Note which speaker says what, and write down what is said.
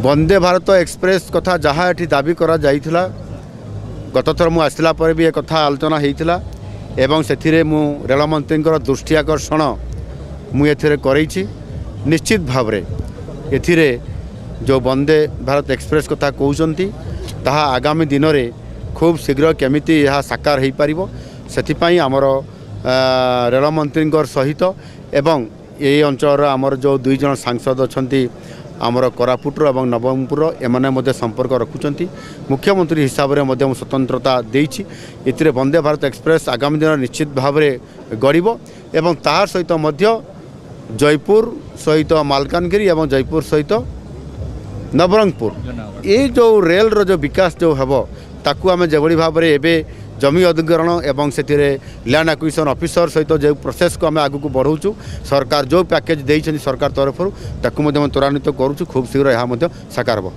Speaker 1: Vande Bharat express कथा जहाँ ये दाबी करा जाइथिला गत थर मु आसला पर भी एक कथा आलोचना होता एवं से मु रेलमंत्री दृष्टि आकर्षण मुझे करैछि। निश्चित भाव एथिरे जो वंदे भारत एक्सप्रेस कथा कहउचंती ताहा आगामी दिन में खूब शीघ्र केमिति यह साकार हो पारिबो सेथिपाई आमर रेलमंत्री सहित एवं ये अंचल आमर जो 2 जन सांसद अछंती आमर कोरापुटर और नवरंगपुर एमाने संपर्क रखुचंती। मुख्यमंत्री हिसाब से स्वतंत्रता देइछि। एथिरे वंदे भारत एक्सप्रेस आगामी दिन निश्चित भाव में गड़िबो एवं ताहार सहित मध्य जयपुर सहित मालकानगिरी एवं जयपुर सहित नवरंगपुर ये जो रेल रो जो विकास जो हेबो ताकू आमे जेभली भाव में एबे जमी अधिग्रहण एवं से लैंड एक्विजिशन ऑफिसर सहित जो प्रोसेस को आम आगू को बढ़ाऊँ सरकार जो पैकेज देइछन सरकार तरफ ताकू त्वरान्वित करूँ खूब शीघ्र यह साकार हो।